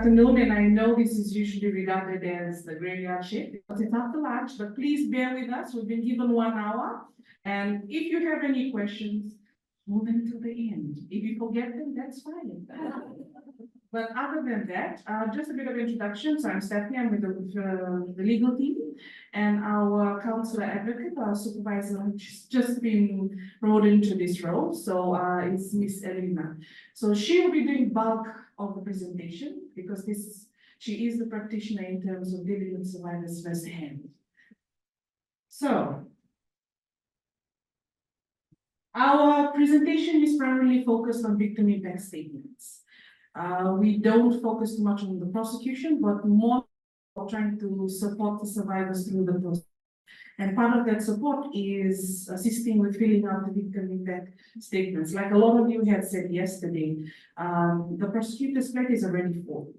afternoon, and I know this is usually regarded as the graveyard shift because it's after lunch, but please bear with us. We've been given 1 hour. And if you have any questions, move them to the end. If you forget them, that's fine. But other than that, just a bit of introduction. So I'm Stephanie, I'm with the legal team, and our Counsellor Advocate, our supervisor, she's just been promoted into this role. So it's Miss Elina. So she will be doing bulk of the presentation because she is the practitioner in terms of dealing with survivors firsthand. So our presentation is primarily focused on victim impact statements. We don't focus too much on the prosecution, but more trying to support the survivors through the process. And part of that support is assisting with filling out the victim impact statements. Like a lot of you had said yesterday, the prosecutor's plate is already full.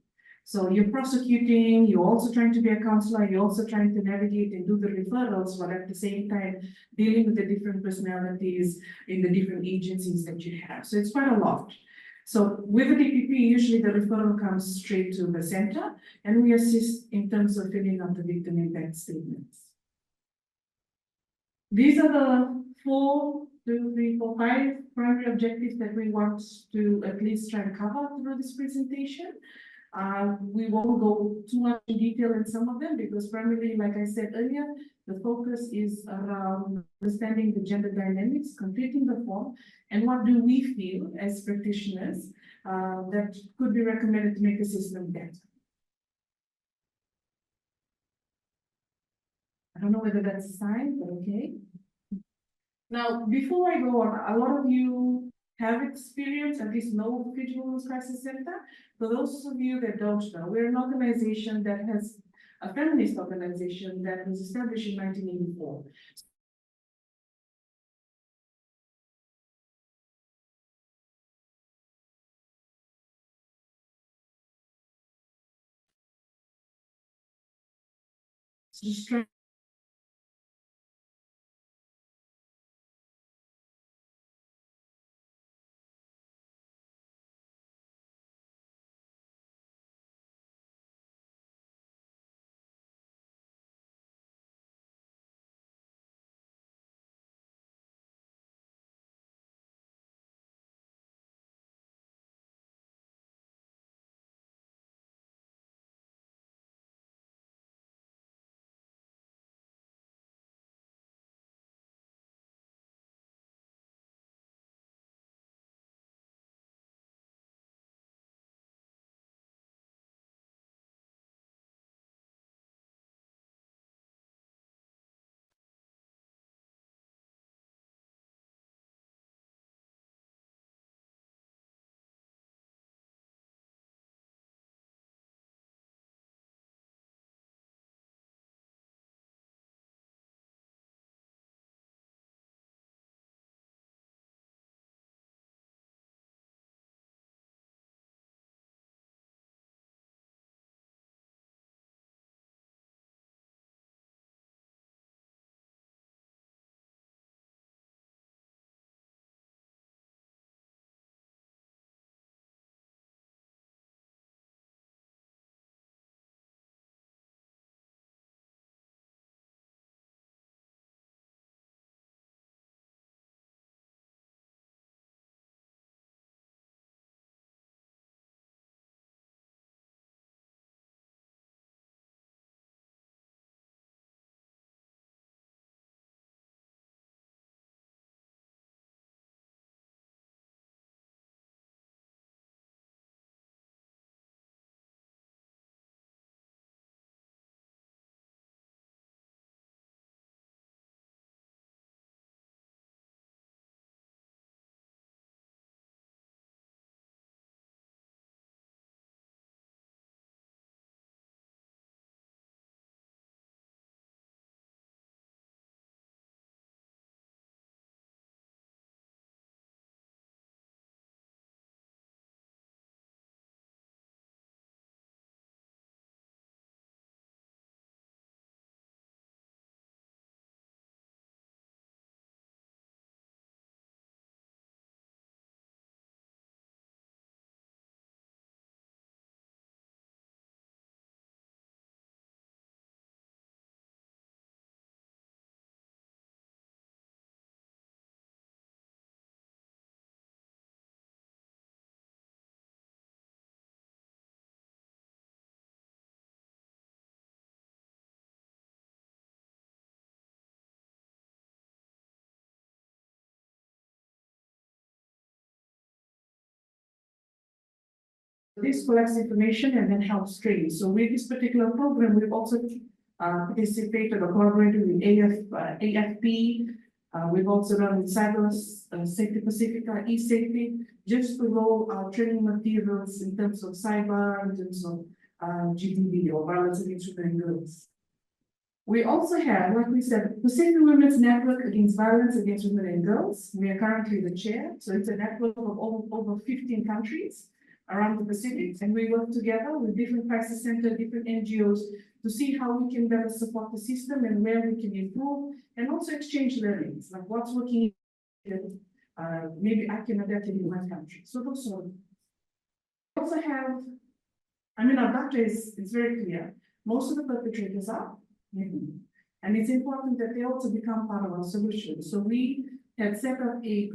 So you're prosecuting, you're also trying to be a counselor, you're also trying to navigate and do the referrals, but at the same time, dealing with the different personalities in the different agencies that you have. So it's quite a lot. So with the DPP, usually the referral comes straight to the center, and we assist in terms of filling out the victim impact statements. These are the 5 primary objectives that we want to at least try and cover through this presentation. We won't go too much in detail in some of them because primarily, like I said earlier, the focus is around understanding the gender dynamics, completing the form, and what do we feel as practitioners that could be recommended to make the system better. I don't know whether that's a sign, but okay. Now, before I go on, a lot of you have experience, at least know the Fiji Women's Crisis Center. For those of you that don't know, we're an organization that has a feminist organization that was established in 1984. Just trying This collects information and then helps train. So with this particular program, we've also participated or collaborated with AFP. We've also done with Cyber Safety Pacifica, e-safety, just to roll our training materials in terms of cyber, in terms of GDB or violence against women and girls. We also have, like we said, Pacific Women's Network Against Violence Against Women and Girls. We are currently the chair, so it's a network of over 15 countries around the Pacific, and we work together with different crisis centers, different NGOs to see how we can better support the system and where we can improve, and also exchange learnings, like what's working, maybe I can adapt it in my country. So those sort of. We also have, I mean, our data is very clear. Most of the perpetrators are women, and it's important that they also become part of our solution. So we had set up a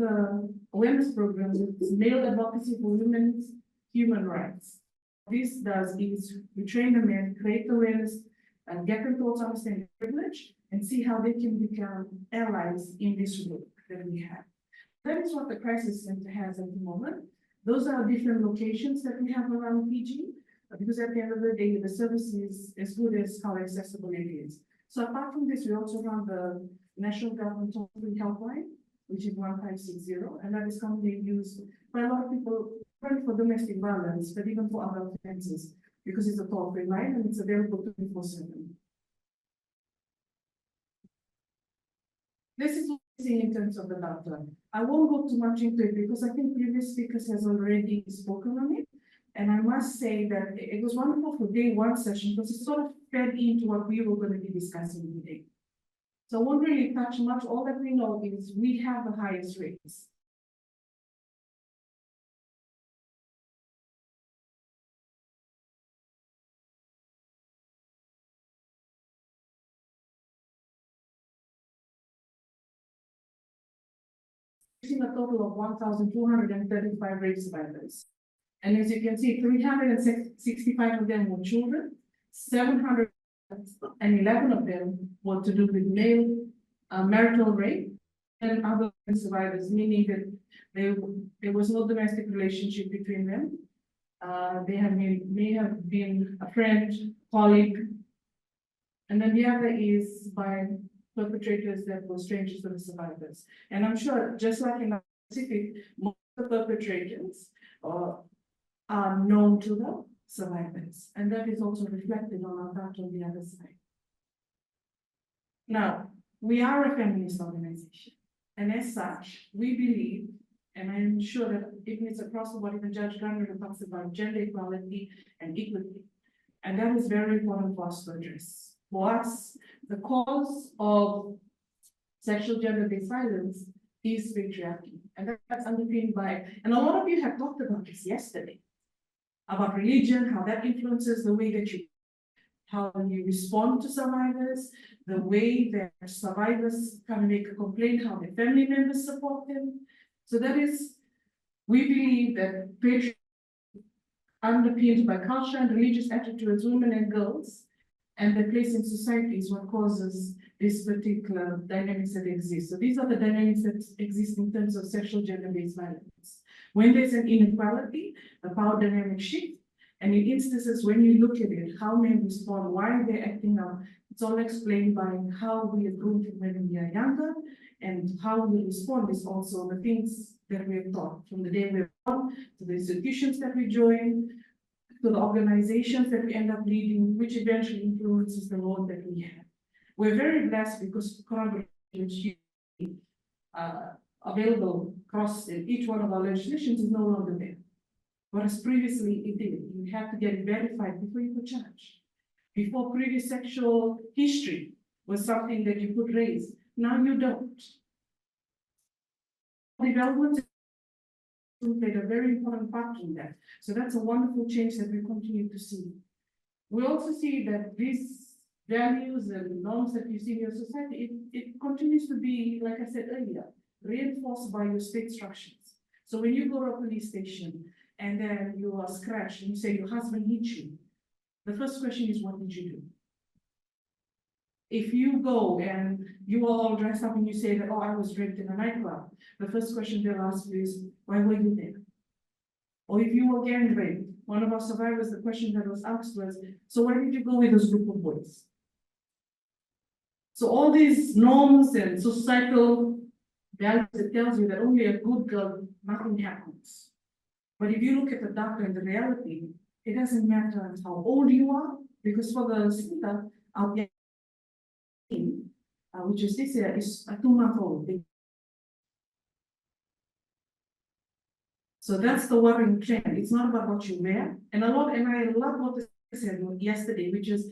awareness program with male advocacy for women's human rights. This does is we train the men, create awareness, and get them to also understand privilege and see how they can become allies in this work that we have. That is what the crisis center has at the moment. Those are different locations that we have around Fiji, because at the end of the day, the service is as good as how accessible it is. So apart from this, we also run the National Government Toll-Free Helpline, which is 1560, and that is commonly used by a lot of people, not for domestic violence, but even for other offences, because it's a toll-free line and it's available 24/7. This is what we see in terms of the data. I won't go too much into it because I think previous speakers has already spoken on it. And I must say that it was wonderful for day one session because it sort of fed into what we were going to be discussing today. So I won't really touch much. All that we know is we have the highest rates. A total of 1,235 rape survivors. And as you can see, 365 of them were children, 711 of them were to do with male marital rape and other survivors, meaning that there was no domestic relationship between them. They may have been a friend, colleague, and then the other is by perpetrators that were strangers to the survivors. And I'm sure, just like in the Pacific, most of the perpetrators are known to the survivors, and that is also reflected on our data on the other side. Now, we are a feminist organization, and as such, we believe, and I'm sure that even it's across the board, even Judge Gunner talks about gender equality and equity, and that is very important for us to address. For us, the cause of sexual gender-based violence is patriarchy, and that's underpinned by, and a lot of you have talked about this yesterday, about religion, how that influences the way that how you respond to survivors, the way that survivors come and make a complaint, how their family members support them. So that is, we believe that patriarchy underpinned by culture and religious attitude towards women and girls, and their place in society is what causes this particular dynamics that exist. So these are the dynamics that exist in terms of sexual gender-based violence. When there's an inequality, the power dynamic shift, and in instances when you look at it, how men respond, why they're acting out, it's all explained by how we are groomed when we are younger, and how we respond is also the things that we are taught from the day we're born, to the institutions that we join, to the organizations that we end up leading, which eventually influences the role that we have. We're very blessed because collaboration available across each one of our legislations is no longer there. Whereas previously it did. You have to get it verified before you could charge. Before, previous sexual history was something that you could raise. Now you don't. Development played a very important part in that. So that's a wonderful change that we continue to see. We also see that these values and norms that you see in your society, it continues to be, like I said earlier, reinforced by your state structures. So when you go to a police station and then you are scratched and you say your husband hit you, the first question is, what did you do? If you go and you are all dressed up and you say that, oh, I was raped in a nightclub, the first question they'll ask you is, why were you there? Or if you were gang raped, one of our survivors, the question that was asked was, so why did you go with those group of boys? So all these norms and societal values, it tells you that only a good girl, nothing happens. But if you look at the data and the reality, it doesn't matter how old you are, because for the center, our which is this year, is a 2-month-old. So that's the worrying trend. It's not about what you wear. And I love what they said yesterday, which is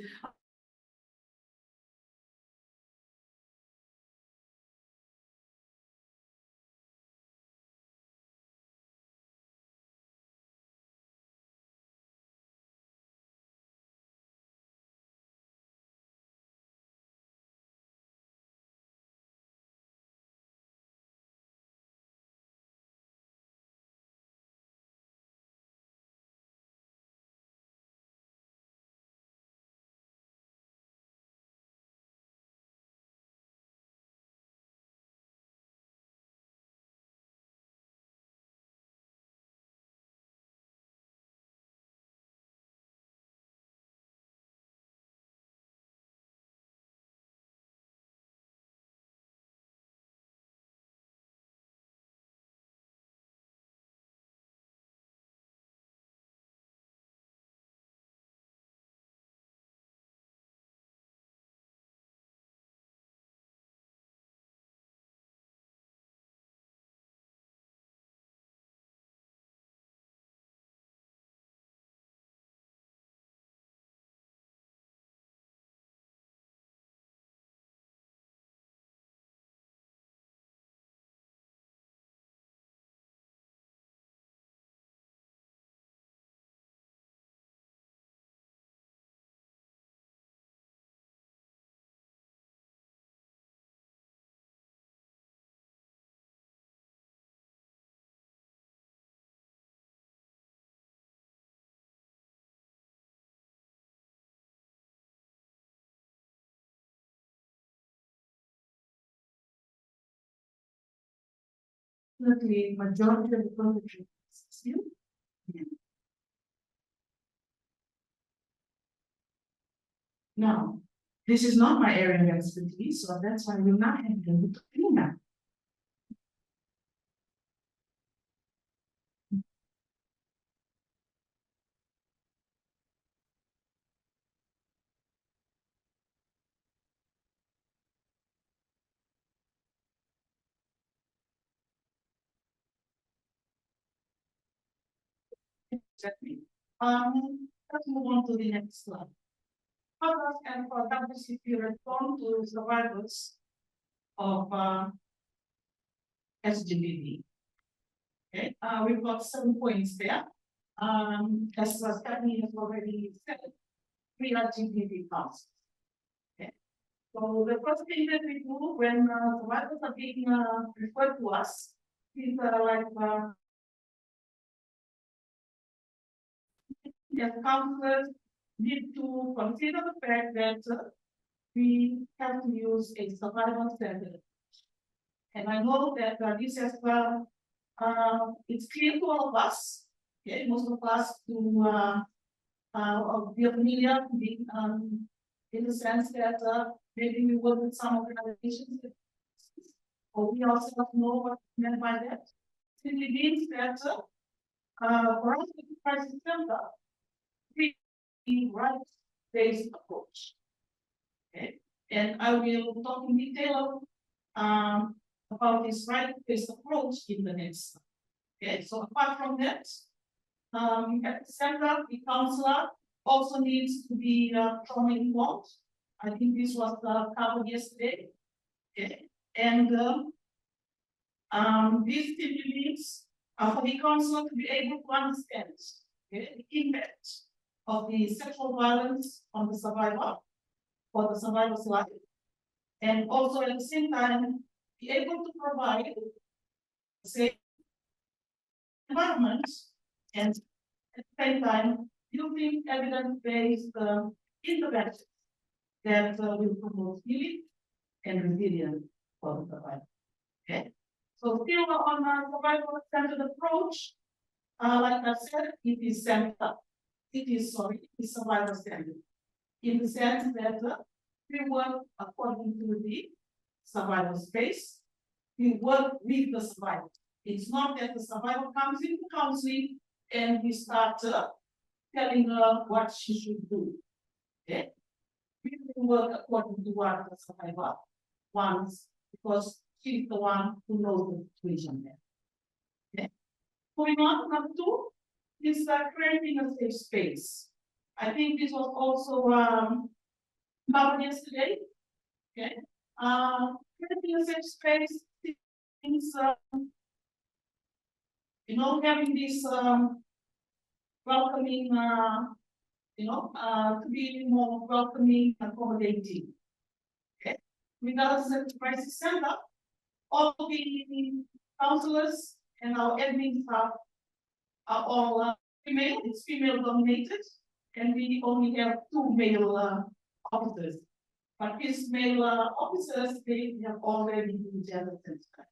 definitely majority of the population. Now, this is not my area of expertise, so that's why we're not able to do that. Exactly. Let's move on to the next slide. How does FWCC respond to survivors of SGBV? Okay, we've got 7 points there. As Stephanie has already said, we are GBV costs. Okay. So the first thing that we do when survivors are being referred to us is as counselors need to consider the fact that we have to use a survival standard. And I know that this is it's clear to all of us, okay, most of us who be familiar in the sense that maybe we work with some organizations, or we also know what meant by that. It means that for us, the crisis center, we rights-based approach. Okay, and I will talk in detail about this right-based approach in the next slide. Okay, so apart from that, at the center, the counselor also needs to be trauma-informed. I think this was covered yesterday. Okay, and this simply means for the counselor to be able to understand the impact of the sexual violence on the survivor, for the survivor's life, and also at the same time be able to provide safe environment, and at the same time using evidence-based interventions that will promote healing and resilience for the survivor. Okay, so still on our survival-centered approach, like I said, it is centered it is survivor standard, in the sense that we work according to the survivor space. We work with the survivor. It's not that the survivor comes into counseling and we start telling her what she should do. Okay? We will work according to what the survivor wants, because she's the one who knows the situation there. Okay? Moving on, number 2 is creating a safe space. I think this was also covered yesterday. Okay, creating a safe space means having this welcoming, to be more welcoming, accommodating. Okay, with us at the crisis center, all the counselors and our admin staff are all female. It's female dominated, and we only have 2 male officers. But these male officers, they have already been gender sensitive.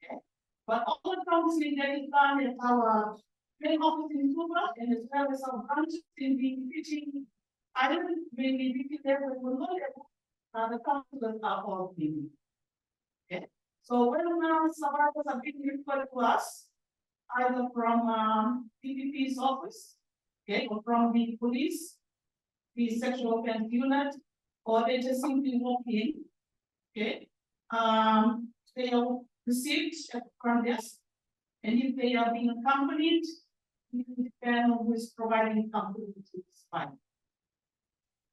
Okay. But all the counseling that is done at our main office in Cuba, and as well as our branches in the Fiji island, mainly Fiji level, the counselors are all female. Okay. So when survivors are being referred to us, either from PPP's office, okay, or from the police, the sexual offense unit, or they just simply walk in, okay, they are received at the front desk, and if they are being accompanied, it will depend on who is providing company to the survivor.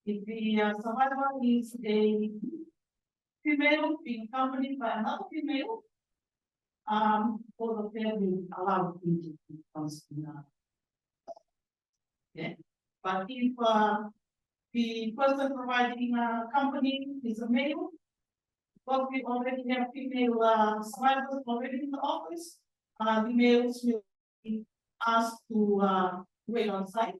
If the survivor is a female being accompanied by another female, both of them will allow into the counseling. Okay. But if the person providing company is a male, because we already have female survivors already in the office, the males will be asked to wait outside.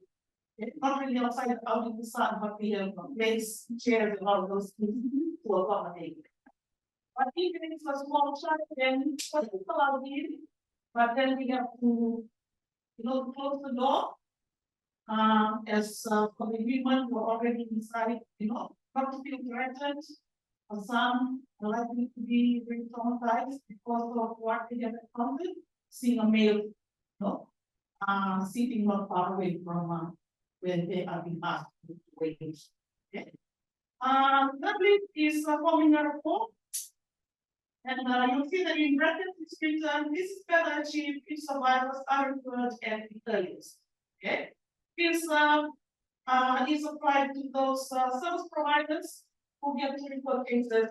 Okay. Not really outside, out in the sun, but we have place, chairs, and all those things to accommodate. But if it is a small child, then people are in, but then we have to, close the door. As for the women who are already inside, not to feel threatened, or some are likely to be very traumatized because of what they have encountered, seeing a male, sitting not far away from where they are being asked to wait. Okay. Thirdly is forming a report. And you'll see that in brackets it's written, this is better achieved if survivors are referred at the earliest. Okay. This is applied to those service providers who get to report cases,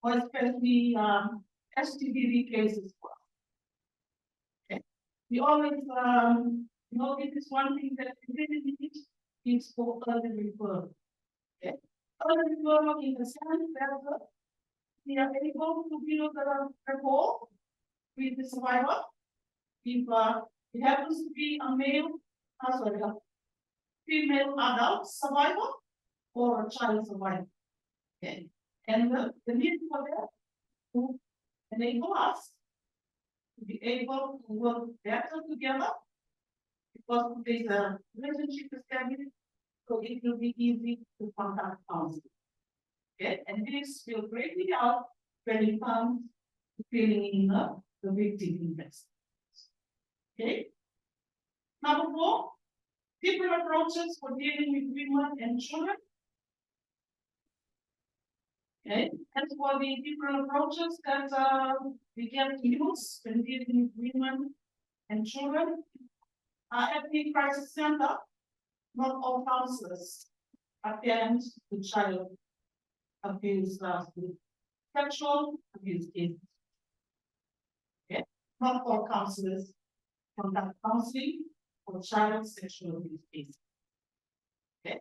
or especially STDD cases. Okay. We always, this is one thing that we really need is for early referral. Okay. Early referral in the sense that we are able to build a rapport with the survivor. If it happens to be a female adult survivor or a child survivor. Okay. And the need for that to enable us to be able to work better together, because there's a relationship established, so it will be easy to contact counseling. Okay. And this will greatly help when it comes to filling in the victim investments. Okay. Number 4, different approaches for dealing with women and children. Okay. And for the different approaches that we can use when dealing with women and children, at the crisis center, not all counselors attend to child abuse, sexual abuse cases. Okay. Not all counselors conduct counseling for child sexual abuse cases. Okay.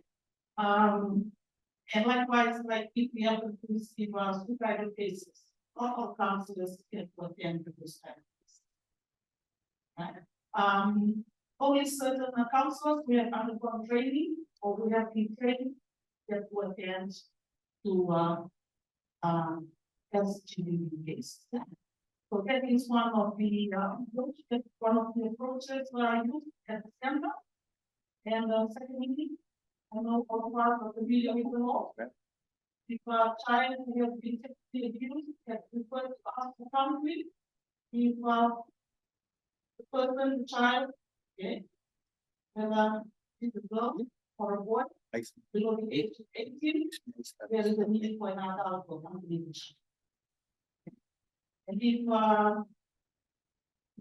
And likewise, like if we have to receive suicidal cases, not all counselors can attend to those kind of cases. Right? Only certain counselors we have undergone training, or we have been trained, that will attend to LCGB cases. So that is one of the approaches I used at the center. And secondly, I know all part of the video with the law. If a child who has been sexually abused has referred to us for counseling, if the person, the child, okay, whether it's a girl or a boy, below the age of 18, there is a need for an adult for counseling. And if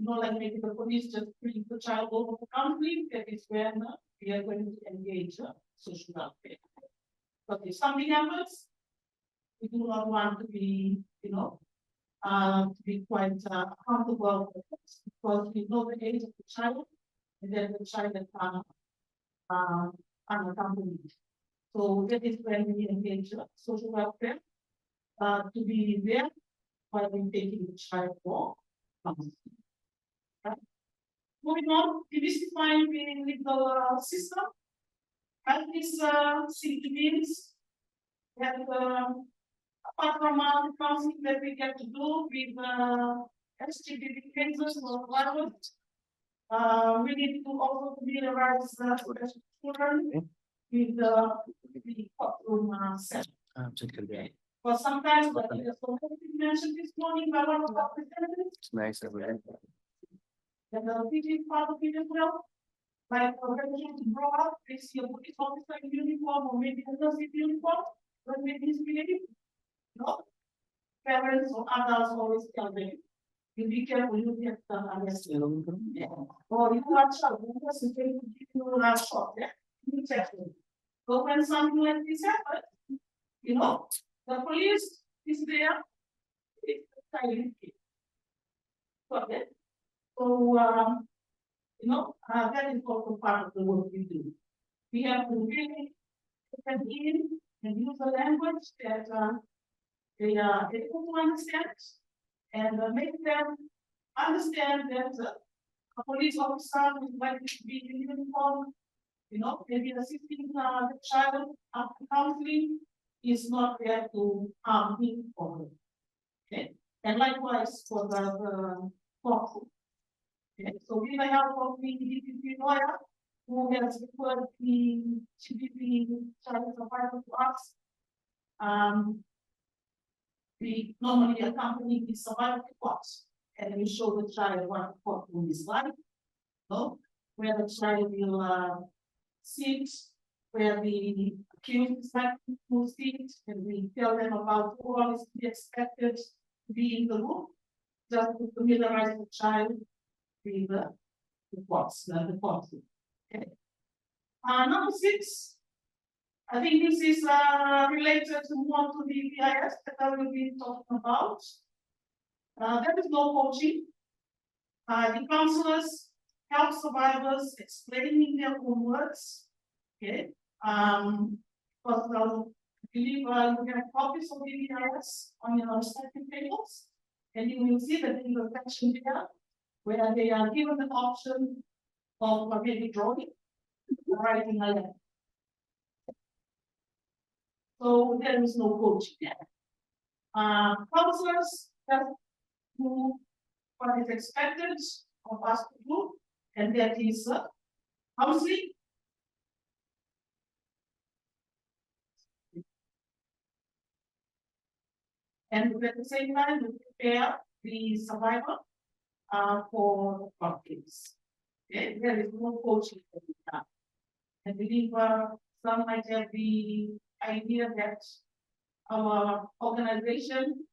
like maybe the police just bring the child over for counseling, that is when we are going to engage social welfare. But if something happens, we do not want to be, to be quite accountable for this, because we know the age of the child, and then the child is unaccompanied. So that is when we engage social welfare to be there while we taking the child for counseling. Right? Moving on, demystifying the legal system. And this simply means that apart from the counseling that we get to do with STD cases or violence, we need to also familiarize children with the courtroom setting. But sometimes, like we mentioned this morning by one of our representatives, and the Fiji part of it as well, like when to grow up, they see a police officer in uniform or maybe a nurse in uniform, when they misbehave, parents or adults always tell them, you be careful, you get arrested. Or you watch out, because it's going to give you a shot, be careful. But when something like this happens, the police is there, it's a silent kid. Okay? So, that is also part of the work we do. We have to really get in and use a language that they are able to understand, and make them understand that a police officer who is likely to be in uniform, maybe assisting the child after counseling, is not there to harm him or her. Okay, and likewise for the courtroom. Okay, so with the help of the DPP lawyer who has referred the CDP child survivor to us, we normally accompany the survivor reports, and we show the child what the courtroom is like, where the child will sit, where the accused is likely to sit, and we tell them about what is to be expected to be in the room, just to familiarize the child with the reports, the courtroom. Okay. Number 6. I think this is related more to the PIS that I will be talking about. There is no coaching. The counselors help survivors explaining their own words. Okay. Because I believe you have copies of the PIS on your respective tables, and you will see that in the section here, where they are given the option of maybe drawing or writing a letter. So there is no coaching there. Counselors have to do what is expected of us to do, and that is counseling. And at the same time, we prepare the survivor for court case. Okay? There is no coaching for that. I believe some might have the idea that our organization,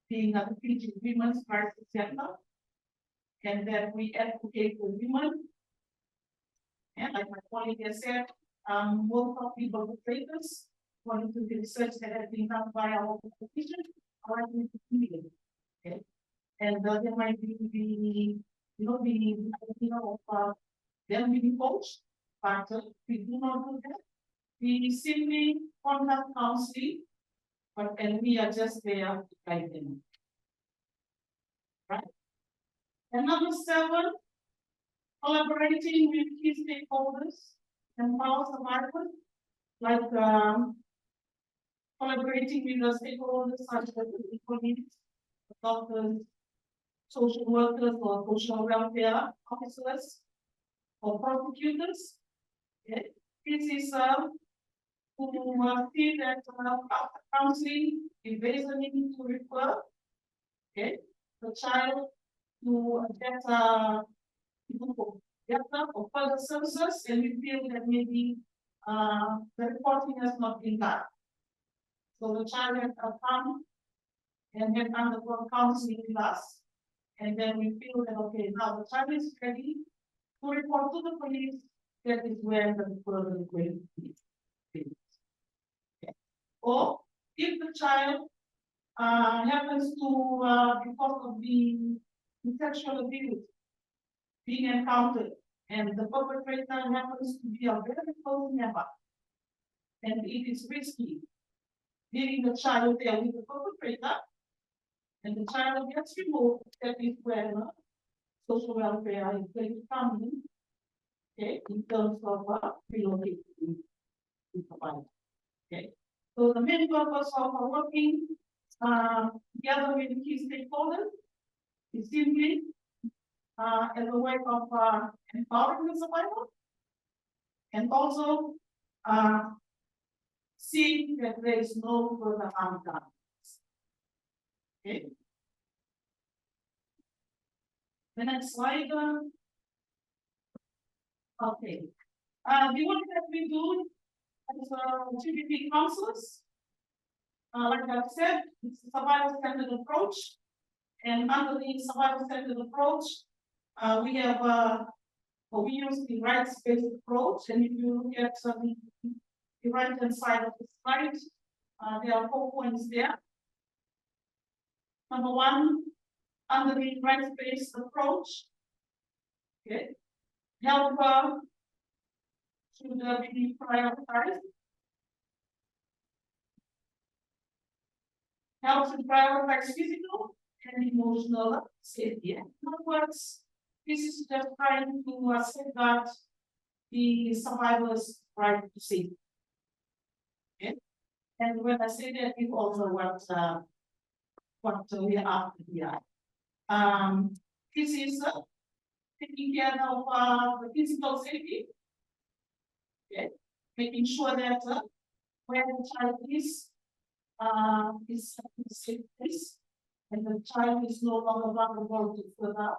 being a Fiji Women's Crisis Center, and that we advocate for women. And like my colleague has said, most of the perpetrators, according to the research that has been done by our organization, are likely to be female. Okay. And there might be the idea of them being coached, but we do not do that. We simply conduct counseling, and we are just there to guide them. Right? And number 7, collaborating with key stakeholders and power survivors, like collaborating with the stakeholders such as the police, the doctors, social workers, or social welfare officers, or prosecutors, Okay, this is to see that after counseling, if there is a need to refer, okay, the child to get or further services, and we feel that maybe the reporting has not been done. So the child has come and then undergone counseling with us, and then we feel that okay, now the child is ready to report to the police. That is where the referral is going to be. Okay. Or if the child happens to because of being sexual abuse being encountered, and the perpetrator happens to be a very close neighbor, and it is risky leaving the child there with the perpetrator, and the child gets removed, that is where social welfare is going to come in, okay, in terms of relocating the provider. Okay. So the main purpose of working together with key stakeholders is simply as a way of empowering the survivor, and also seeing that there is no further harm done. Okay. The next slide. Okay. The work that we do as GBP counselors, like I've said, it's a survivor-centered approach, and under the survivor-centered approach, we have we use the rights-based approach, and if you look at the right-hand side of the slide, there are 4 points there. Number one, under the rights-based approach, okay, help should be prioritized. Help should prioritize physical and emotional safety. In other words, this is just trying to safeguard the survivor's right to safety. Okay, and when I say that, it's also what we are after here. This is taking care of the physical safety. Okay, making sure that where the child is a safe place, and the child is no longer vulnerable to further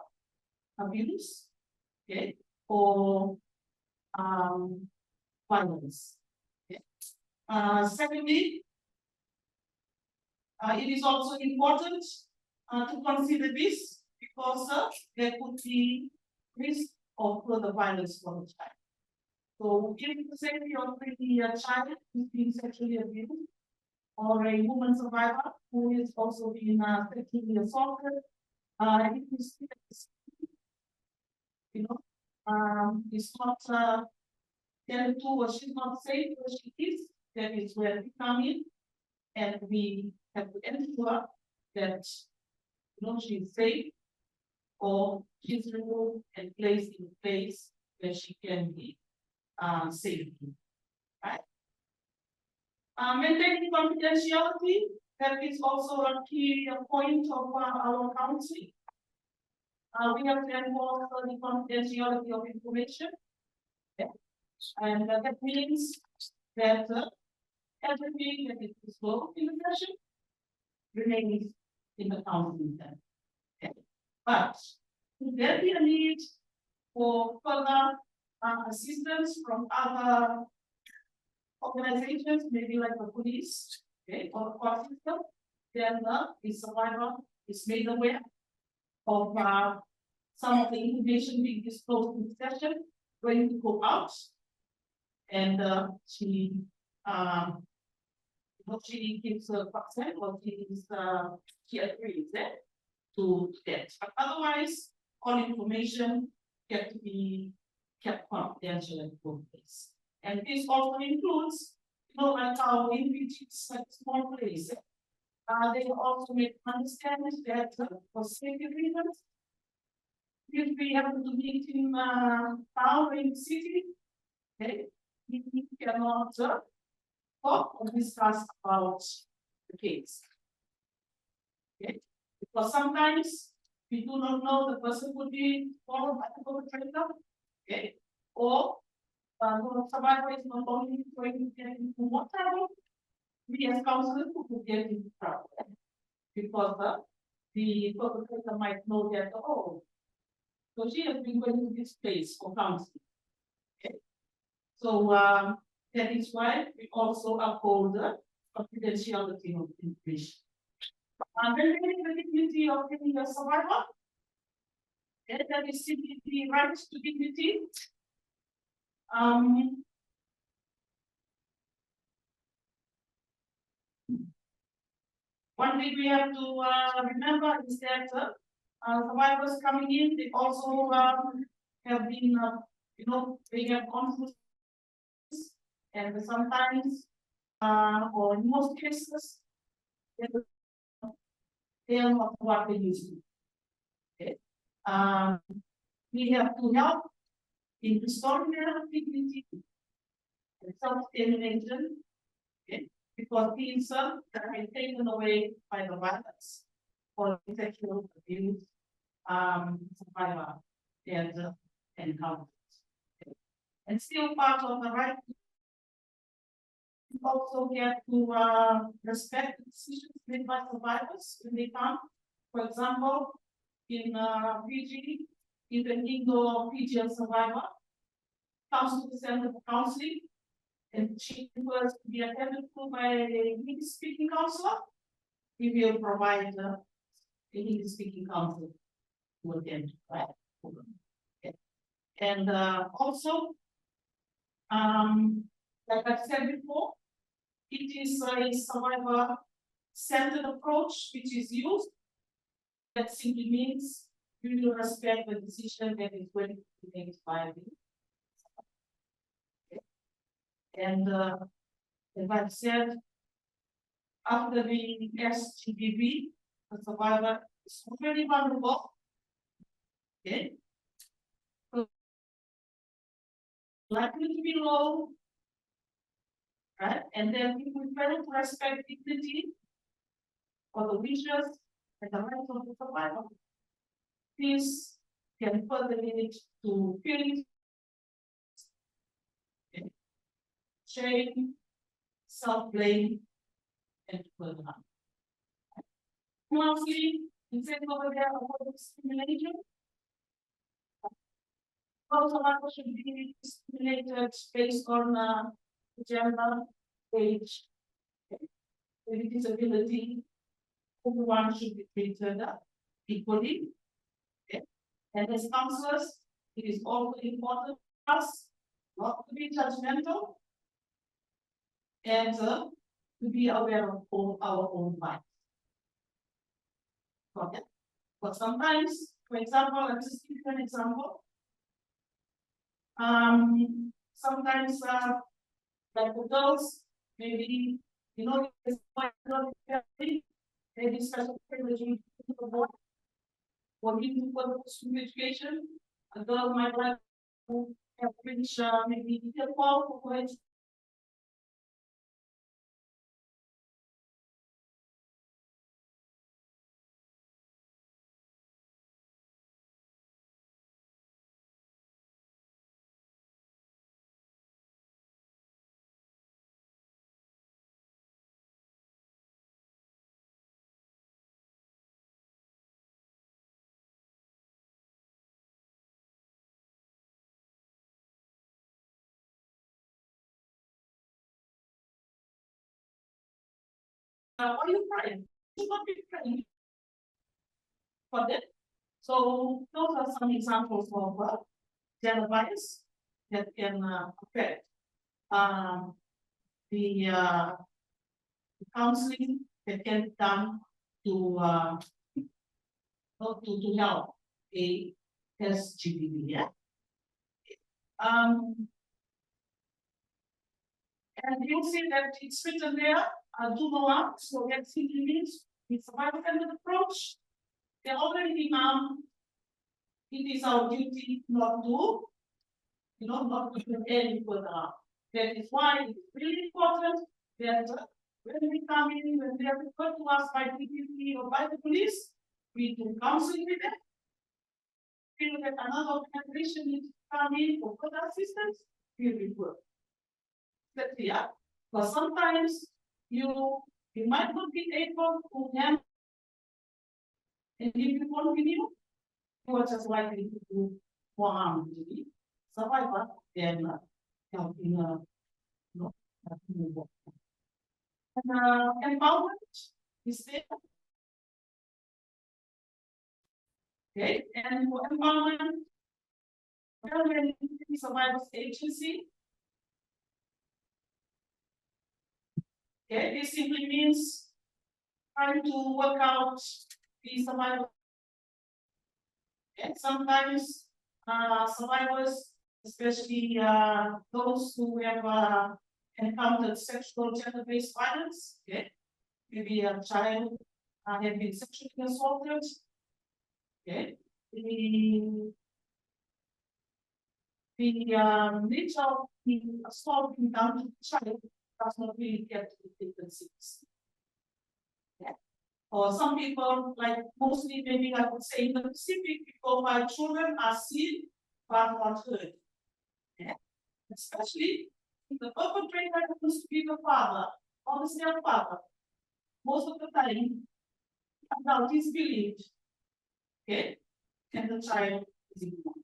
abuse, okay, or violence. Okay. Secondly, it is also important to consider this because there could be risk of further violence for the child. So, if the safety of the child is being sexually abused, or a woman survivor who is also being sexually assaulted, it is, it's not tell to or she's not safe where she is, that is where we come in, and we have to ensure that she is safe, or she's removed and placed in a place where she can be safe. Right? Maintaining confidentiality, that is also a key point of our counseling. We have to enforce the confidentiality of information. Okay. And that means that everything that is disclosed in the session remains in the counseling center. Okay. But if there be a need for further assistance from other organizations, maybe like the police, okay, or the court system, then the survivor is made aware of some of the information being disclosed in the session, going to go out, and she gives a consent, or she agrees to that. But otherwise, all information get to be kept confidential and put in place. And this also includes, like our individuals at small place. They also make understand that for safety reasons, if we happen to meet in town or in the city, okay, we cannot talk or discuss about the case. Okay, because sometimes we do not know the person could be followed by the perpetrator, okay, or the survivor is not only going to get into more trouble, we as counselors will get into trouble. Because the perpetrator might know that, oh, so she has been going to this place for counseling. Okay. So that is why we also uphold the confidentiality of information. And then the dignity of being a survivor, and that is simply the right to dignity. One thing we have to remember is that survivors coming in, they also have been, they have conflicts, and sometimes, or in most cases, they are not what they used to. Okay. We have to help in restoring their dignity and self-determination, okay, because these are taken away by the violence or sexual abuse, survivor and encounters. Okay. And still part of the right to also get to respect the decisions made by survivors when they come. For example, in Fiji, even though Fijian survivor comes to the center for counseling, and she was to be attended to by a English speaking counselor, we will provide a English speaking counselor to attend, right? Okay. And also, like I said before, it is a survivor centered approach which is used. That simply means we will respect the decision that is going to be made by the. Okay. And as I've said, after the SGBV, the survivor is already vulnerable. Okay. So, likely to be low. Right? And then if we fail to respect dignity for the wishes and the rights of the survivor, this can further lead to feelings, shame, self-blame, and further harm. Lastly, in favor over there of discrimination, all survivors should be discriminated based on gender, age, with disability. Everyone should be treated equally. Okay. And as counselors, it is also important for us not to be judgmental and to be aware of our own rights. Okay. But sometimes, for example, let's just give an example. Sometimes like the girls, maybe, maybe special privilege in the board, or even for the education, a girl might like to have reached maybe detail for college. Why are you crying? You should not be crying. For that. So those are some examples of gender bias that can affect the counseling that can be done to help a SGBV. Yeah. And you'll see that it's written there, do no harm. So that simply means it's a survivor-centered approach. They're already it is our duty not to, not to do any further harm. That is why it's really important that when we come in, when they are referred to us by PPP or by the police, we do counseling with them. Feel that another organization needs to come in for further assistance. really good. But yeah, but sometimes you might not be able to handle, and if you continue, you are just likely to do more harm to the survivor than helping no, helping the and empowerment is there. Okay, and for empowerment, survivors agency. Okay, this simply means trying to work out the survival. Okay, sometimes survivors, especially those who have encountered sexual gender-based violence, okay, maybe a child had been sexually assaulted, okay, the nature of the assault being done to the child does not really get to the frequencies. Yeah. Or some people, like mostly maybe I would say in the Pacific, people by children are seen but not heard. Yeah. Especially if the perpetrator happens to be the father or the stepfather. Most of the time, adult is believed. Okay, and the child is ignored.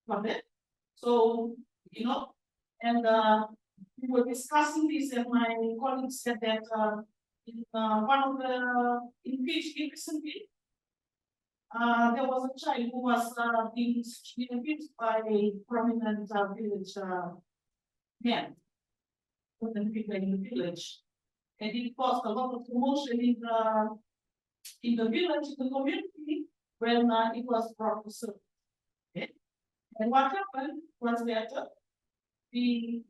Got it? So, you know, and we were discussing this, and my colleague said that in one of the in Fiji recently, there was a child who was being sexually abused by a prominent village man, with the people in the village, and it caused a lot of commotion in the village, in the community, when it was brought to surface. Okay? And what happened was that the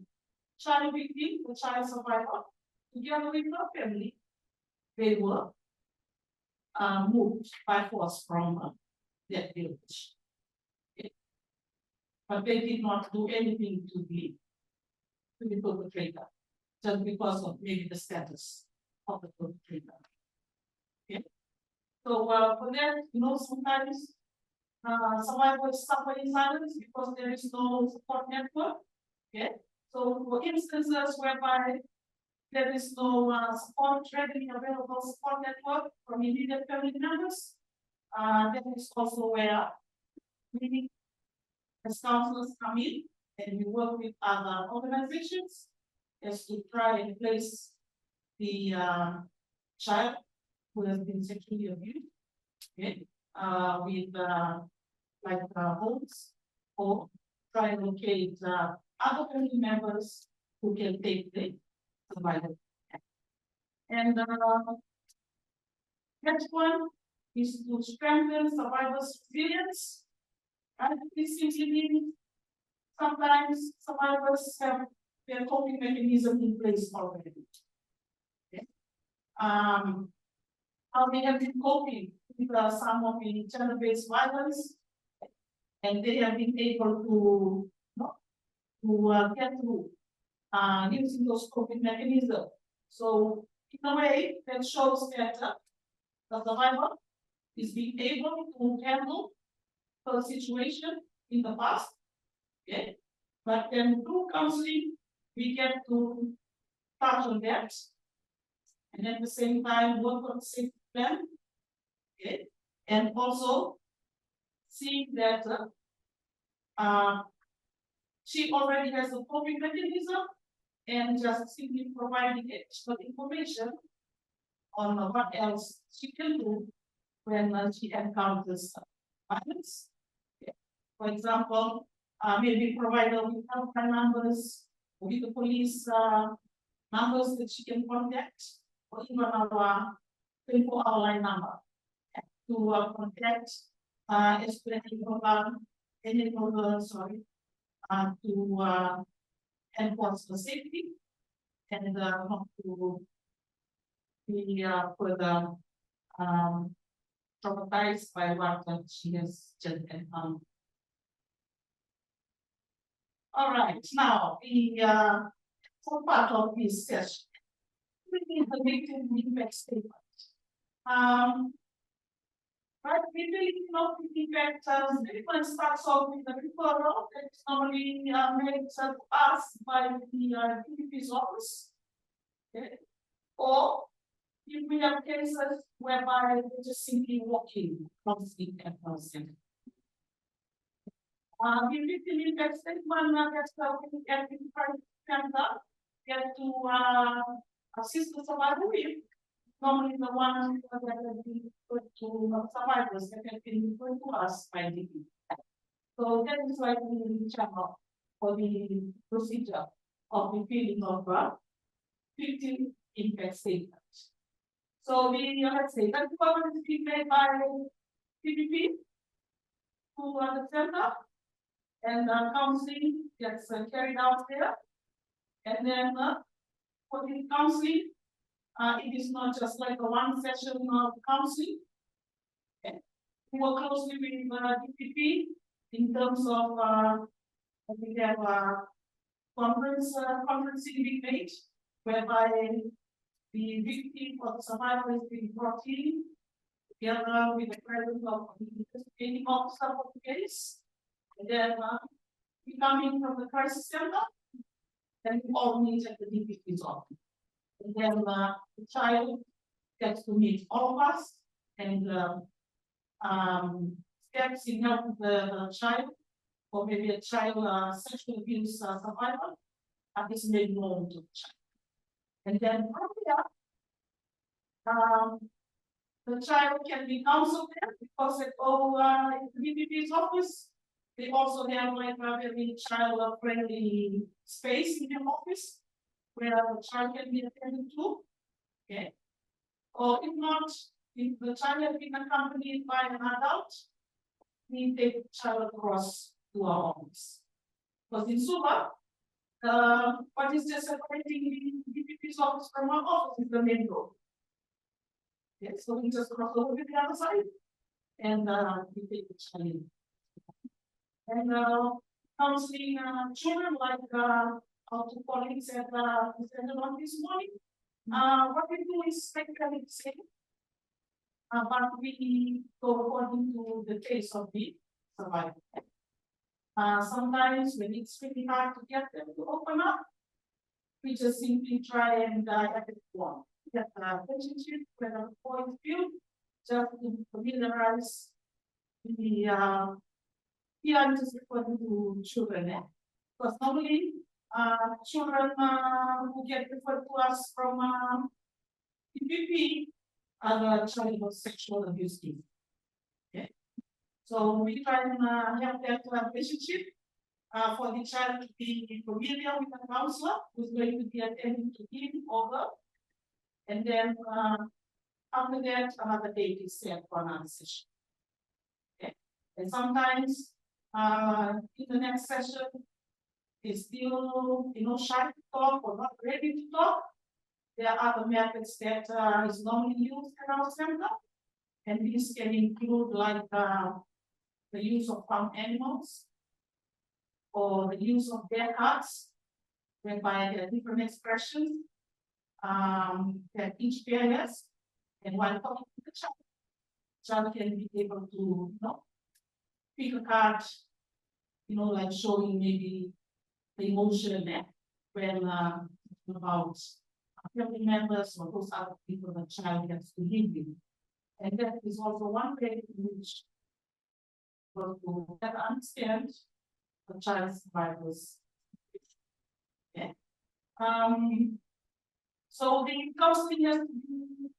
child victim, the child survivor, together with her family, they were moved by force from that village. Okay. But they did not do anything to the perpetrator, just because of maybe the status of the perpetrator. Okay. So for that, you know, sometimes survivors suffer in silence because there is no support network. Okay. So for instances whereby there is no support, readily available support network from immediate family members, that is also where we as counselors come in and we work with other organizations as to try and place the child who has been sexually abused, okay, with like homes, or try and locate other family members who can take the survival. And next one is to strengthen survivors' resilience. And this simply means sometimes survivors have their coping mechanism in place already. Okay. How they have been coping with some of the gender-based violence, and they have been able to get through using those coping mechanisms. So in a way, that shows that the survivor is being able to handle the situation in the past. Okay. But then through counseling, we get to touch on that, and at the same time work on safety plan. Okay. And also see that she already has a coping mechanism, and just simply providing extra information on what else she can do when she encounters violence. Okay. For example, maybe provide her with helpline numbers, with the police numbers that she can contact, or even our 24-hour line number to contact to enforce the safety and not to be further traumatized by what she has just encountered. All right, now the full part of this session, we need the victim impact statement. Right, we really not thinking that when starts off with the referral that is normally made to us by the DPP's office. Okay. Or if we have cases whereby they just simply walk in from the person. We victim impact statement that's we get to assist the survivor with. Normally the one that will be put to survivors that have been referred to us by DP. So that is why we channel for the procedure of the filing of victim impact statement. So we let's say that government is being made by PPP to the center, and counseling gets carried out there. And then for the counseling, it is not just like a one session of counseling. Okay. We work closely with DPP in terms of we have conferencing being made, whereby the victim or the survivor is being brought in together with the presence of the investigating officer of the case. And then we come in from the crisis center, then we all meet at the DPP's office. And then the child gets to meet all of us, and steps in help the child, or maybe a child sexual abuse survivor, is made known to the child. And then from here, the child can be counseled there because at the DPP's office, they also have like a very child-friendly space in their office where the child can be attended to. Okay. Or if not, if the child has been accompanied by an adult, we take the child across to our office. Because in Suba, what is just separating the DPP's office from our office is the main road. Okay, so we just cross over to the other side and we take the child in. And counseling children, like our two colleagues at the this morning. What we do is technically the same, but we go according to the case of the survivor. Sometimes when it's really hard to get them to open up, we just simply try and get the relationship with a point of view, just to familiarize the just referring to children. Because normally children who get referred to us from PPP are the child of sexual abuse case. Okay. So we try and have that relationship for the child to be familiar with the counselor who's going to be attending to him or her. And then after that, another date is set for another session. Okay. And sometimes in the next session, is still shy to talk or not ready to talk. There are other methods that is normally used in our center, and these can include like the use of farm animals or the use of their cards, whereby there are different expressions that each pair has, and while talking to the child can be able to pick a card, like showing maybe the emotion when about family members or those other people the child has to live with. And that is also one way in which to better understand the child's survivors. Okay. So the counseling has to be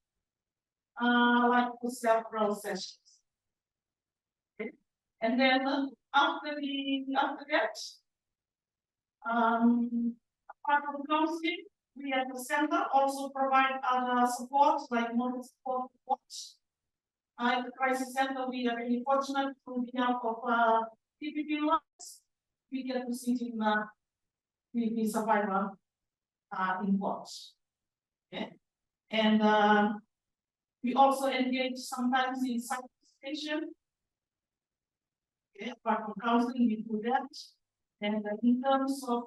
like for several sessions. Okay. And then after that, apart from counseling, we at the center also provide other support like moral support. At the crisis center, we are really fortunate to be help of PPP laws. We get to sit in with the survivor in court. Okay. And we also engage sometimes in participation. Okay. Apart from counseling, we do that. And in terms of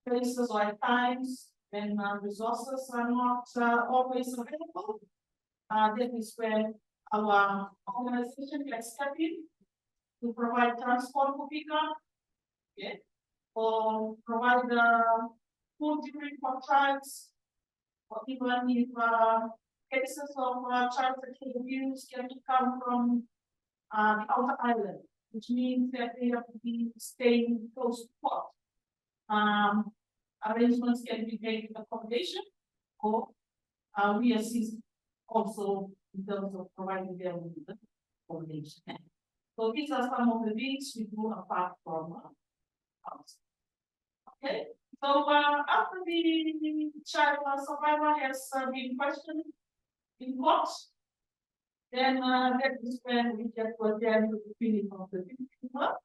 places or times when resources are not always available, that is where our organization can step in to provide transport for pickup, okay, or provide the food delivery for childs, or even if cases of child sexual abuse can come from the outer island, which means that they have to be staying close to port. Arrangements can be made with accommodation, or we assist also in terms of providing them with accommodation. So these are some of the things we do apart from house. Okay, so after the child survivor has been questioned in court, then that is when we get to attend to the feeling of the victim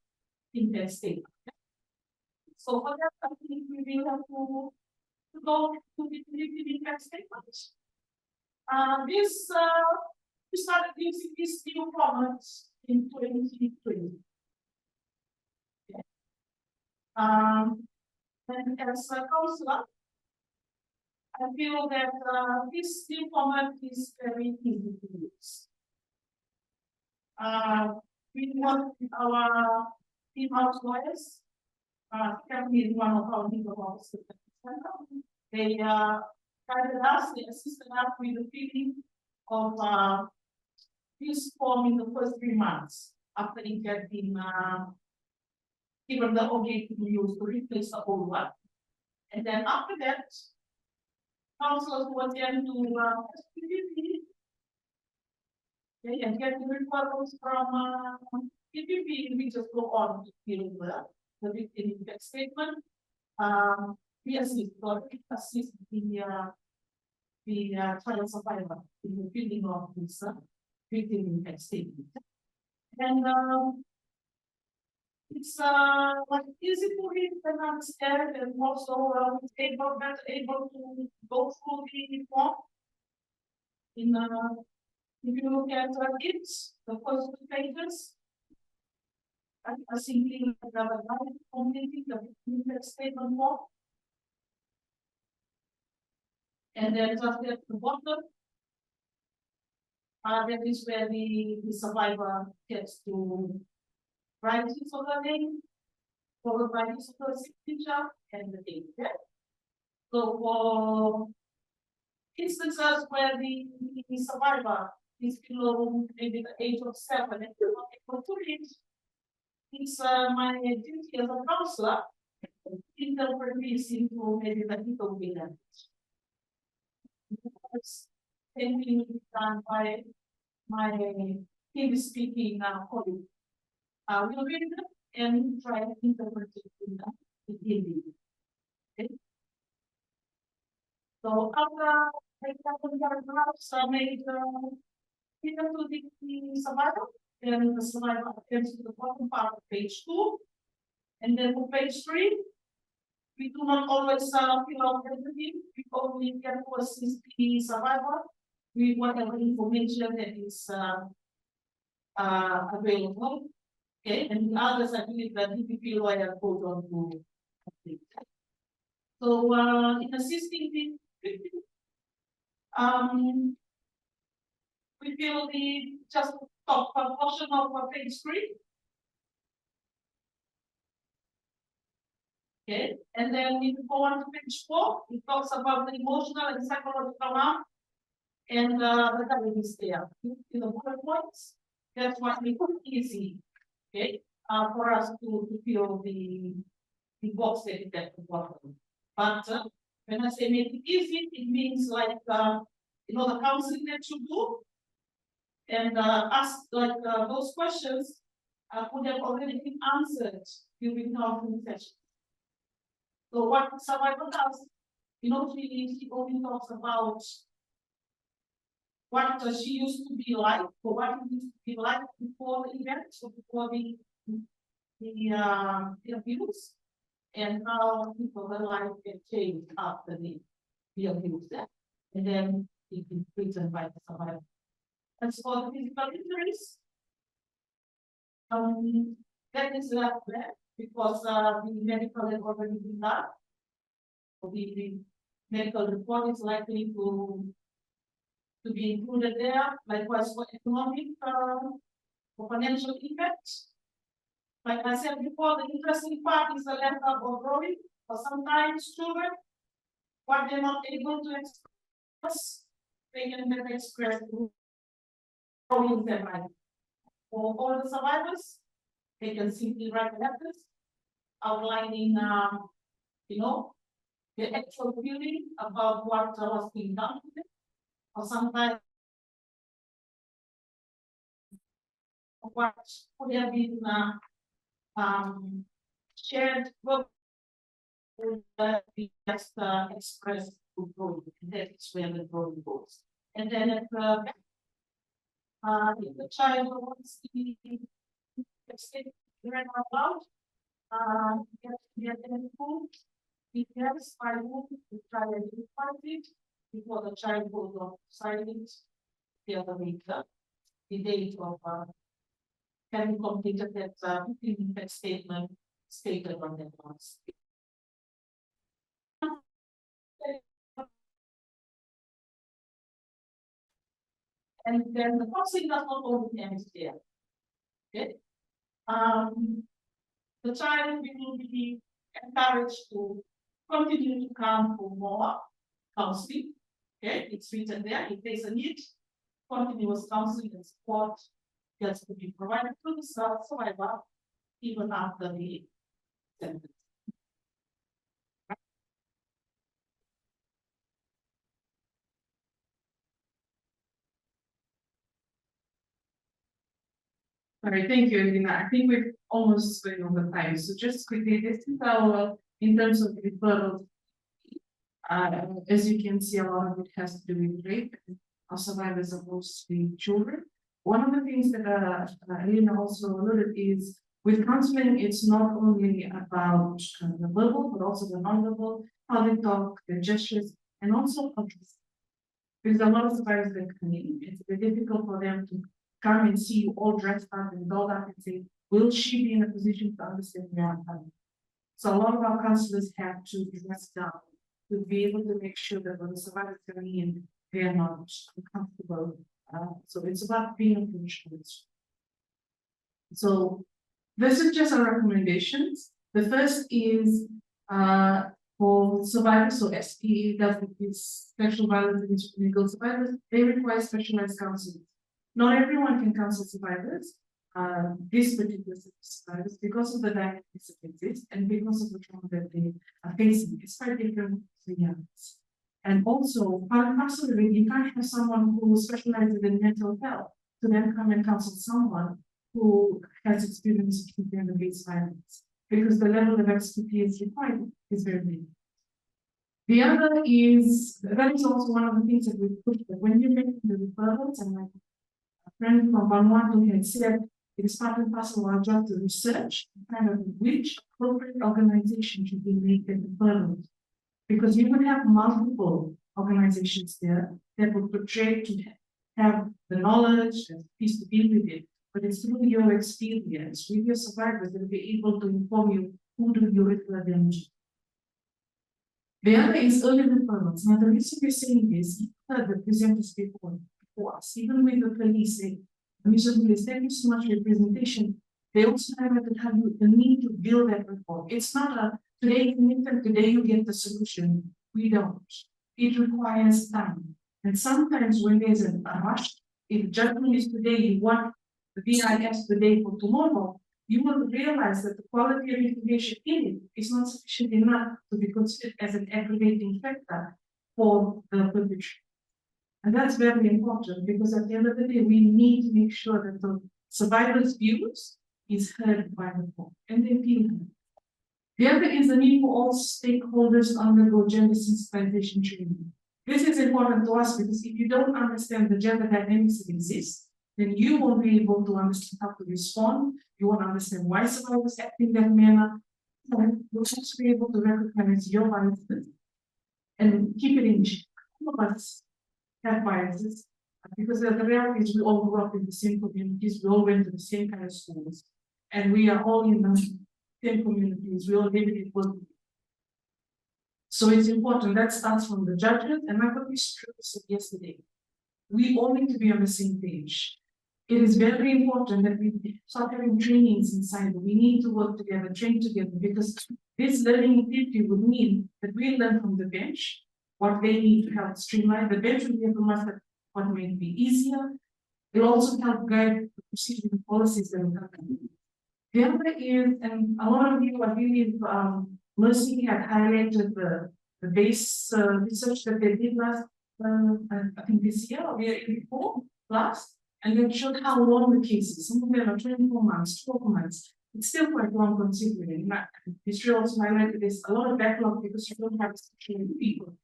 in that state. So for that, I think we will have to go to the impact statement. We started using this new format in 2020. Okay. And as a counselor, I feel that this new format is very easy to use. We work with our in-house lawyers. Kevin is one of our legal officers. They guided us, they assisted us with the filling of this form in the first 3 months after it had been given the okay to use to replace the old one. And then after that, counselors who attend to okay, and get the referrals from PPP, we just go on to deal with the victim impact statement. We assist the child survivor in the filling of this victim impact statement. And it's easy to read and understand, and also better able to go through the form. If you look at it, the first 2 pages, I simply have a line completing the victim impact statement form. And then just at the bottom, that is where the survivor gets to write his or her name, followed by his or her signature and the date. Yeah? So for instances where the survivor is below maybe the age of 7 and you're not able to read, it's my duty as a counselor to interpret this into maybe the legal language. Same thing done by my English speaking colleague. We'll read it and try to interpret it in Hindi. Okay. So after the paragraphs are made given to the survivor, then the survivor attends to the bottom part of page 2, and then for page 3. We do not always fill out everything. We only get to assist the survivor with whatever information that is available. Okay, and the others I believe that DPP lawyer goes on to complete. So in assisting the victim, we feel the just top portion of page 3. Okay, and then we go on to page 4, it talks about the emotional and psychological harm, and the guiding is there in the bullet points. That's what makes it easy, okay, for us to fill the box that is at the bottom. But when I say make it easy, it means like the counseling that you do, and ask like those questions could have already been answered during the counseling session. So what survivor does, she only talks about what she used to be like, or what it used to be like before the event, so before the abuse, and how people their life get changed after the abuse, and then it is written by the survivor. As for the physical injuries, that is left there because the medical has already been done. So the medical report is likely to to be included there, likewise for economic, for financial impact. Like I said before, the interesting part is the level of growing, for sometimes children, what they're not able to express, they can better express through growing their life. For all the survivors, they can simply write letters outlining, you know, the actual feeling about what was being done to them, or sometimes what could have been shared with be just expressed through growing. That's where the growing goes. And then at if the child wants to be read out loud, get them food. Yes, I will try to identify it before the child goes off silent. The other later, the date of having completed that that statement stated on that once. And then the counseling does not only end there. Okay. The child will be encouraged to continue to come for more counseling. Okay, it's written there. If there's a need, continuous counseling and support gets to be provided to the survivor even after the sentence. All right, thank you, Elina. I think we've almost going over time. So just quickly, this is our, in terms of referral, as you can see, a lot of it has to do with rape. Our survivors are mostly children. One of the things that Elina also alluded is with counseling, it's not only about the verbal, but also the non-verbal, how they talk, their gestures, and also obviously, because a lot of survivors that come in, it's very difficult for them to come and see you all dressed up and dolled up and say, will she be in a position to understand where I'm coming? So a lot of our counselors have to dress down to be able to make sure that when the survivors come in, they are not uncomfortable. So it's about being a professional. So this is just our recommendations. The first is for survivors, so SPE, that is sexual violence against legal survivors, they require specialized counseling. Not everyone can counsel survivors, this particular set of survivors, because of the dynamics that exist and because of the trauma that they are facing. It's quite different to the others. And also, absolutely, you can't have someone who specializes in mental health to then come and counsel someone who has experience with gender-based violence, because the level of expertise required is very limited. The other is, that is also one of the things that we put, that when you make the referrals, and like a friend from Vanuatu had said, it is part and parcel of our job to research kind of which appropriate organization should be making the referrals. Because you would have multiple organizations there that would portray to have the knowledge and piece to deal with it, but it's through your experience with your survivors that will be able to inform you who do you refer them to. The other is early referrals. Now, the reason we're saying this, you heard the presenters before us, even with the police saying, Mr. Police, thank you so much for your presentation. They also highlighted how you the need to build that rapport. It's not a today you get the solution. We don't. It requires time. And sometimes when there's a rush, if judgment is today, you want the BIS today for tomorrow, you will realize that the quality of information in it is not sufficient enough to be considered as an aggravating factor for the perpetrator. And that's very important because at the end of the day, we need to make sure that the survivor's views is heard by the court and they feel heard. The other is the need for all stakeholders to undergo gender sensitization training. This is important to us because if you don't understand the gender dynamics that exist, then you won't be able to understand how to respond. You won't understand why survivors act in that manner. And you'll also be able to recognize your biases and keep it in check. All of us have biases because the reality is we all grew up in the same communities, we all went to the same kind of schools, and we are all in the same communities, we all live in it. So it's important that starts from the judgment, and like what we said yesterday. we all need to be on the same page. It is very important that we start having trainings inside. We need to work together, train together, because this learning activity would mean that we learn from the bench what they need to help streamline. The bench will be able to master what may be easier. It will also help guide the procedures and policies that will happen. The other is, and a lot of you, I believe, Mercy had highlighted the base research that they did last, I think this year or the year before last, and they showed how long the cases. Some of them are 24 months, 12 months. It's still quite long considering. History also highlighted this a lot of backlog because you don't have trained people,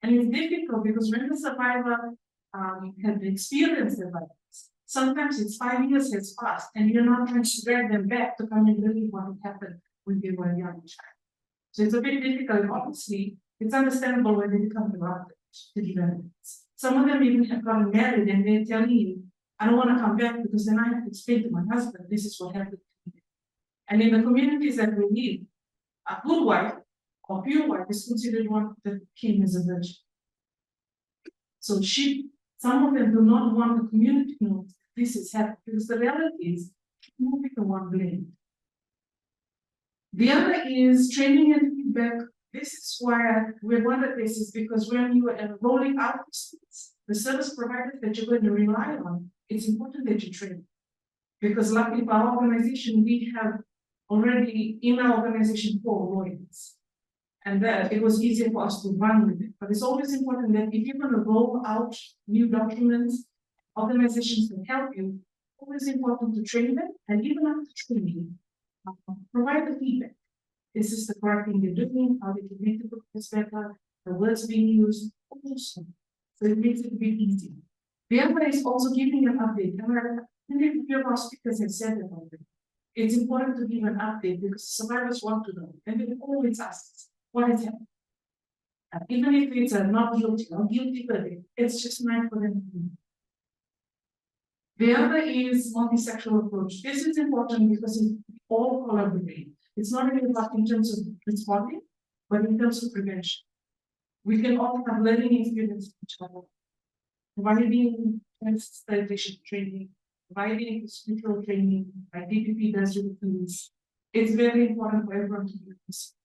and it's difficult because when the survivor has experienced the violence, sometimes it's 5 years has passed, and you're not trying to drag them back to come and believe what happened when they were a young child. So it's a bit difficult. Obviously, it's understandable when they become developed to developments. Some of them even have gotten married and they're telling you, I don't want to come back because then I have to explain to my husband, this is what happened to me. And in the communities that we live, a good wife or pure wife is considered one that came as a virgin. So some of them do not want the community to know this is happening because the reality is you will be the one blamed. The other is training and feedback. This is why we're one of this is because when you are rolling out the service providers that you're going to rely on, it's important that you train. Because luckily for our organization, we have already in our organization 4 lawyers. And that it was easier for us to run with it. But it's always important that if you're going to roll out new documents, organizations can help you, always important to train them, and even after training, provide the feedback. This is the correct thing you're doing, how did you make the process better, the words being used, also. So it makes it a bit easier. The other is also giving an update. And I think a few of our speakers have said it already. It's important to give an update because survivors want to know, and they always ask what is happening. Even if it's a not guilty or guilty verdict, it's just nice for them to know. The other is multi-sectoral approach. This is important because we all collaborate. It's not only about in terms of responding, but in terms of prevention. We can all have learning experience with each other, providing sanitation training, providing structural training, like DPP does with the police. It's very important for everyone to do this.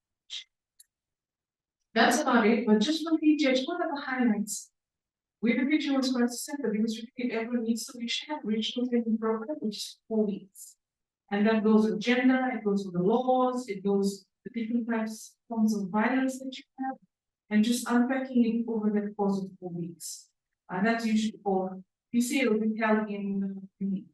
That's about it, but just for PGH, what are the highlights? With the PGH was quite simple because everyone needs to reach a regional training program, which is 4 weeks. And that goes with gender, it goes with the laws, it goes with different types, forms of violence that you have, and just unpacking it over the course of 4 weeks. And that's usually for PCA will be held in May.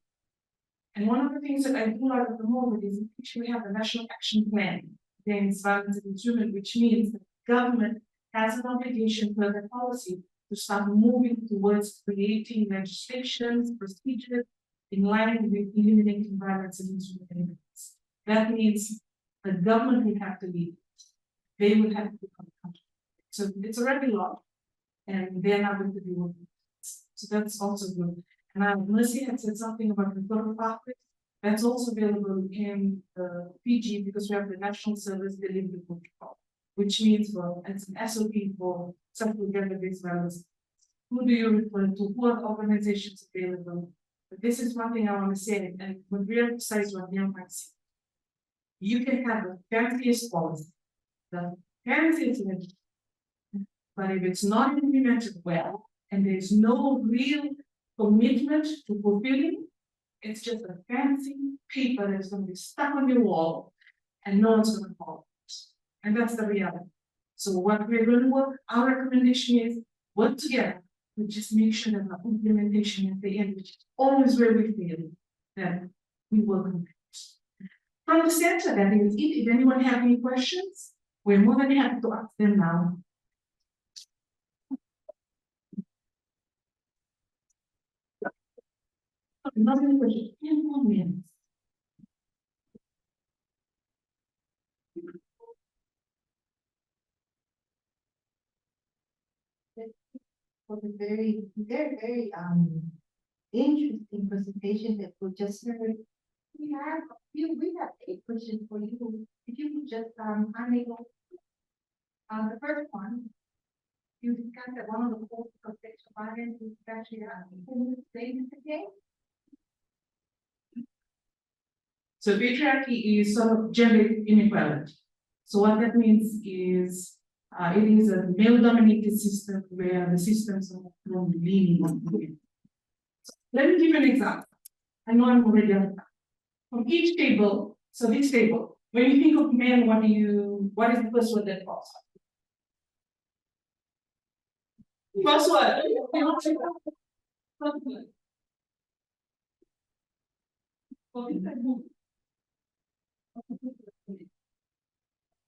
And one of the things that I do like at the moment is we have a national action plan against violence against women, which means that the government has an obligation per their policy to start moving towards creating legislations, procedures in line with eliminating violence against women. That means the government will have to lead. They will have to become accountable. So it's already law, and they're not going to be working. So that's also good. And Mercy had said something about the total pathway. That's also available in Fiji because we have the National Service Delivery Protocol, which means it's an SOP for sexual gender-based violence. Who do you refer to? Who are organizations available? But this is one thing I want to say, and when we emphasize what young might say, you can have the fanciest policy, the fanciest legislation, but if it's not implemented well, and there's no real commitment to fulfilling, it's just a fancy paper that's going to be stuck on your wall, and no one's going to follow it. And that's the reality. So what we're going to work, our recommendation is work together. We just make sure that the implementation at the end, which is always where we fail, that we work on it. From the center, that is it. If anyone have any questions, we're more than happy to ask them now. Not any questions. 10 more minutes. For the very interesting presentation that we just heard. We have a question for you. If you could just unable the first one, you discussed that one of the causes of sexual violence is actually feminist today. So patriarchy is sort of gender inequality. So what that means is it is a male-dominated system where the systems are from leaning on women. So let me give you an example. I know I'm already on that. From each table, so this table, when you think of men, what is the first word that pops up? First word.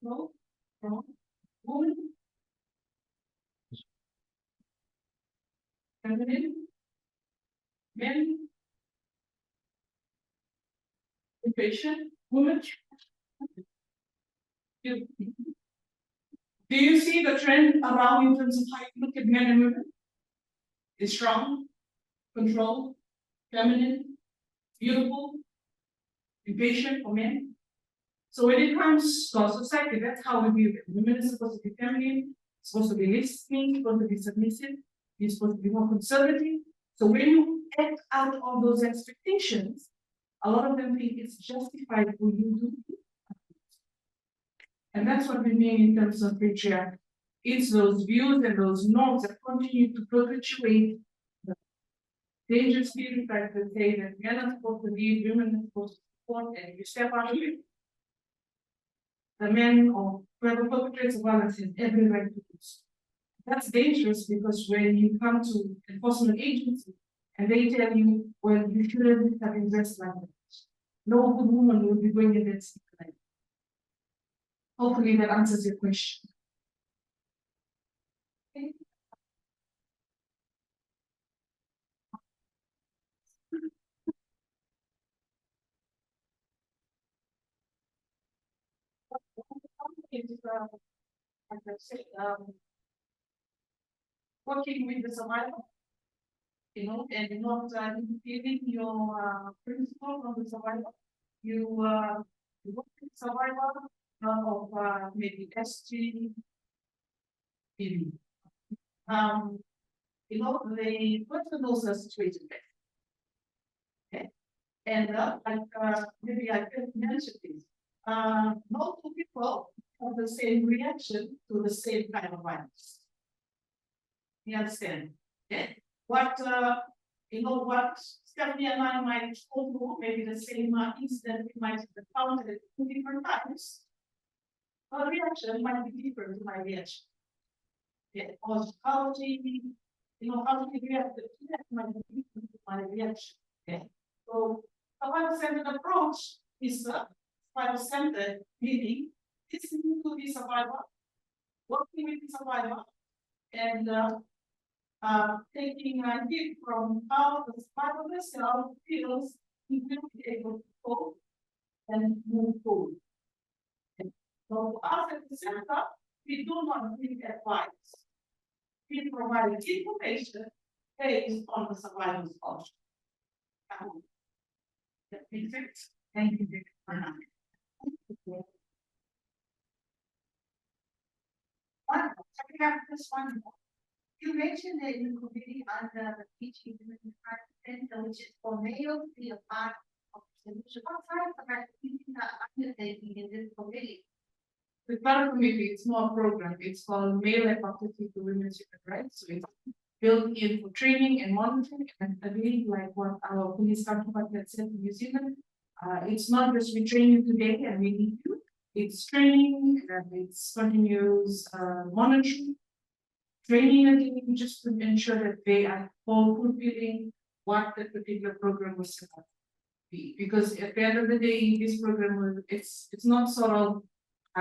No, no, woman, feminine, men, impatient, woman. Do you see the trend around in terms of how you look at men and women? Is strong, controlled, feminine, beautiful, impatient for men. So when it comes to our society, that's how we view them. Women are supposed to be feminine, supposed to be listening, supposed to be submissive, you're supposed to be more conservative. So when you act out all those expectations, a lot of them think it's justified for you to do. And that's what we mean in terms of patriarchy. It's those views and those norms that continue to perpetuate the dangerous stereotypes that say that men are supposed to lead, women are supposed to support, and if you step out of it, the men or whoever perpetrates violence has every right to do so. That's dangerous because when you come to enforcement agency and they tell you, well, you shouldn't have invested like that. No good woman will be going against it like that. Hopefully that answers your question. Okay. As I said, working with the survivor, and not giving your principle on the survivor. You work with survivor of maybe SG. The person are situated there. Okay. And maybe I could mention this. Not two people have the same reaction to the same kind of violence. You understand? Yeah. What Stephanie and I might go through, maybe the same incident we might have encountered 2 different times. Her reaction might be different to my reaction. Yeah. Or how she reacted to that might be different to my reaction. Yeah. So survivor-centered approach is survivor-centered, meaning listening to the survivor, working with the survivor, and taking a hit from how the survivor herself feels he will be able to cope and move forward. And so for us at the center, we do not give advice. We provide information based on the survivor's option. That makes sense. Thank you very much. We have this one. You mentioned that in the committee under the Fiji Women's Rights Center, which is for males to be a part of the solution. What kind of activities are undertaking in this committee? The current committee, it's more a program. It's called Male Advocacy to Women's Human Rights. So it's built in for training and monitoring. And I believe, like what our police counterpart had said in New Zealand, it's not just we train you today and we need you. It's training and it's continuous monitoring. Training again, just to ensure that they are fulfilling what the particular program was set up to be. Because at the end of the day, this program it's not sort of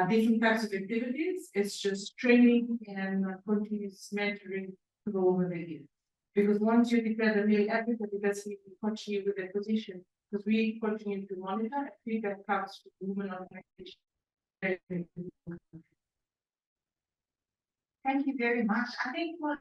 different types of activities. It's just training and continuous mentoring to go over the years. Because once you declare the male advocate, it doesn't mean you continue with that position. Because we continue to monitor and feedback comes to the women organization. Thank you very much. I think what